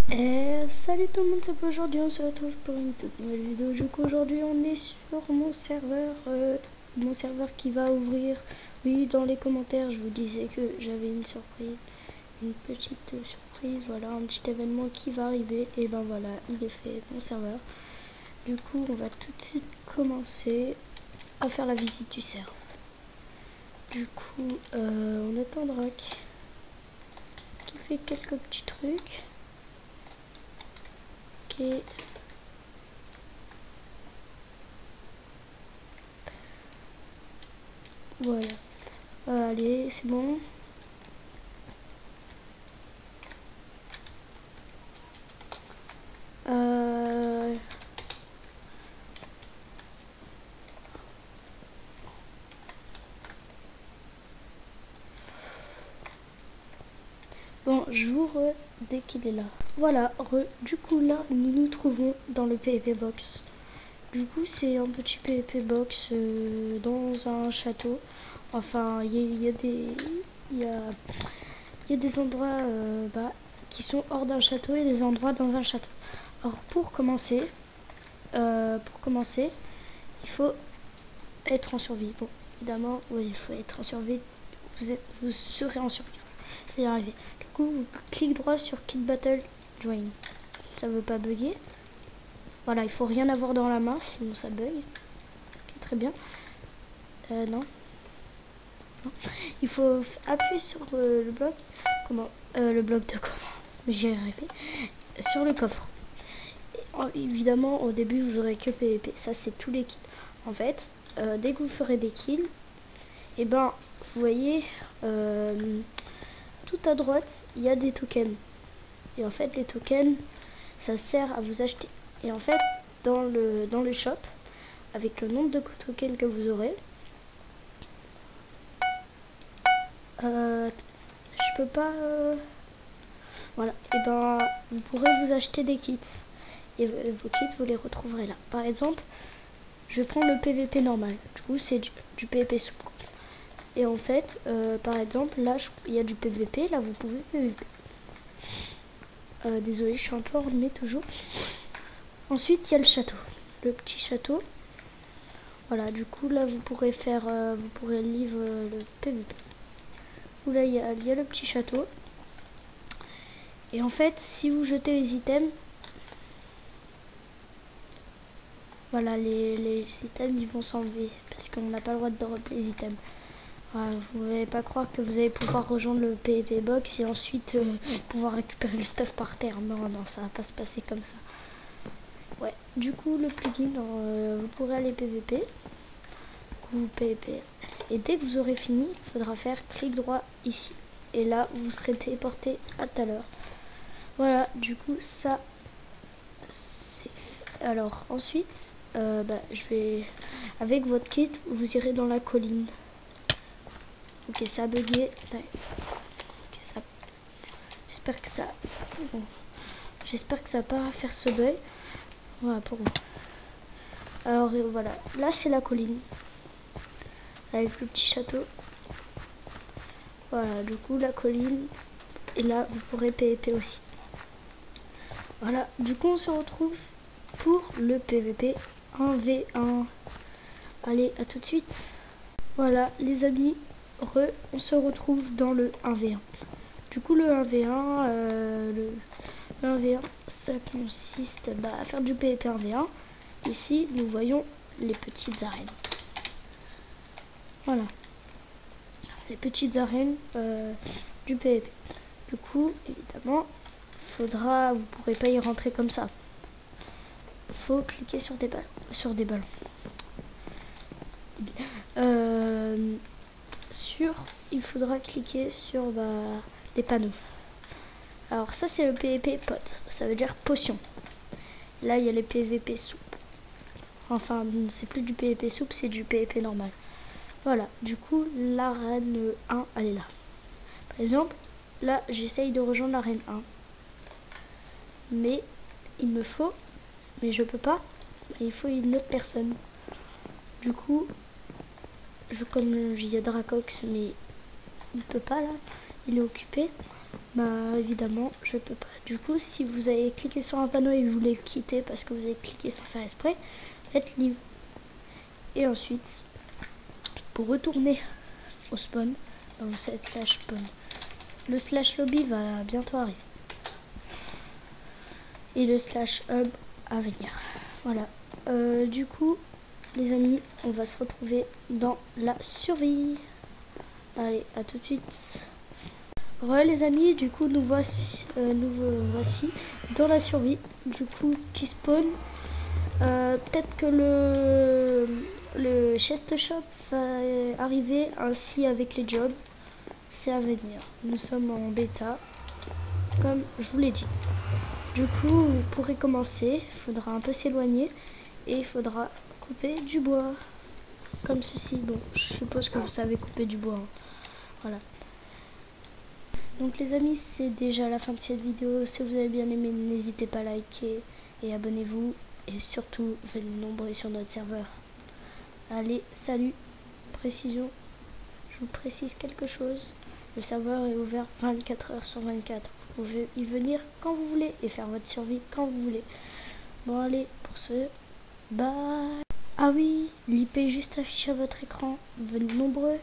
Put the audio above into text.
Salut tout le monde, c'est pas aujourd'hui, on se retrouve pour une toute nouvelle vidéo. Du coup aujourd'hui on est sur mon serveur qui va ouvrir. Oui, dans les commentaires je vous disais que j'avais une surprise, une petite surprise, voilà, un petit événement qui va arriver. Et ben voilà, il est fait, mon serveur. Du coup on va tout de suite commencer à faire la visite du serveur. Du coup on attendra qu'il fait quelques petits trucs. Ok. Voilà. Allez, c'est bon. Bon, j'ouvre dès qu'il est là. Voilà, du coup là, nous nous trouvons dans le PvP Box. Du coup, c'est un petit PvP Box dans un château. Enfin, il y a des endroits qui sont hors d'un château et des endroits dans un château. Alors, pour commencer, il faut être en survie. Bon, évidemment, oui, il faut être en survie. Vous serez en survie. Je vais y arriver. Du coup, vous cliquez droit sur Kit Battle Join. Ça veut pas bugger. Voilà, il faut rien avoir dans la main, sinon ça bug. Okay, très bien. Non. Il faut appuyer sur le bloc. Comment le bloc de comment? J'y ai arrivé. Sur le coffre. Et, évidemment, au début, vous aurez que PvP. Ça, c'est tous les kills. En fait, dès que vous ferez des kills, et ben, vous voyez, tout à droite, il y a des tokens. Et en fait, les tokens, ça sert à vous acheter. Et en fait, dans le shop, avec le nombre de tokens que vous aurez, je peux pas... voilà. Et ben, vous pourrez vous acheter des kits. Et vos kits, vous les retrouverez là. Par exemple, je vais prendre le PVP normal. Du coup, c'est du PVP souple. Et en fait, par exemple, là, il y a du PVP. Là, vous pouvez PVP. Désolé, je suis un peu enrhumée toujours. Ensuite, il y a le château. Le petit château. Voilà, du coup, là, vous pourrez faire... vous pourrez livre le PVP. Où là, il y a le petit château. Et en fait, si vous jetez les items... Voilà, les items, ils vont s'enlever. Parce qu'on n'a pas le droit de drop les items. Voilà, vous n'allez pas croire que vous allez pouvoir rejoindre le PvP box et ensuite pouvoir récupérer le stuff par terre. Non, non, ça va pas se passer comme ça. Ouais, du coup, le plugin, vous pourrez aller PvP. Vous PvP. Et dès que vous aurez fini, il faudra faire clic droit ici. Et là, vous serez téléporté à tout à l'heure. Voilà, du coup, ça, c'est fait. Alors, ensuite, je vais... Avec votre kit, vous irez dans la colline. Ok, ça a bugué. Okay, ça... J'espère que ça... Bon. J'espère que ça va pas faire ce bug. Voilà, pour vous. Alors, voilà. Là, c'est la colline. Avec le petit château. Voilà, du coup, la colline. Et là, vous pourrez PvP aussi. Voilà, du coup, on se retrouve pour le PvP 1v1. Allez, à tout de suite. Voilà, les amis, on se retrouve dans le 1v1. Du coup, le 1v1, le 1v1, ça consiste à faire du PvP 1v1. Ici, nous voyons les petites arènes. Voilà. Les petites arènes du PvP. Du coup, évidemment, vous pourrez pas y rentrer comme ça. Faut cliquer sur des ballons. Il faudra cliquer sur des panneaux. Alors ça c'est le PvP pot, ça veut dire potion. Là il y a les PvP soupe. Enfin c'est plus du PvP soupe, c'est du PvP normal. Voilà, du coup l'arène 1 elle est là. Par exemple, là j'essaye de rejoindre l'arène 1. Mais mais je peux pas, il faut une autre personne. Du coup, comme il y a Dracox, mais il peut pas là, il est occupé. Bah évidemment, je peux pas. Du coup, si vous avez cliqué sur un panneau et que vous voulez quitter parce que vous avez cliqué sans faire exprès, faites leave. Et ensuite, pour retourner au spawn, bah, vous faites slash spawn. Le slash lobby va bientôt arriver. Et le slash hub à venir. Voilà. Du coup, les amis, on va se retrouver dans la survie. Allez, à tout de suite. Re les amis, du coup nous voici dans la survie. Du coup qui spawn. Peut-être que le chest shop va arriver ainsi avec les jobs. C'est à venir. Nous sommes en bêta, comme je vous l'ai dit. Du coup, vous pourrez commencer. Il faudra un peu s'éloigner et il faudra couper du bois. Comme ceci. Bon, je suppose que vous savez couper du bois. Hein. Voilà. Donc les amis, c'est déjà la fin de cette vidéo. Si vous avez bien aimé, n'hésitez pas à liker et abonnez-vous. Et surtout, venez nombreux sur notre serveur. Allez, salut. Précision, je vous précise quelque chose. Le serveur est ouvert 24 heures sur 24. Vous pouvez y venir quand vous voulez et faire votre survie quand vous voulez. Bon allez, pour ce, bye. Ah oui, l'IP est juste affiché à votre écran. Venez nombreux.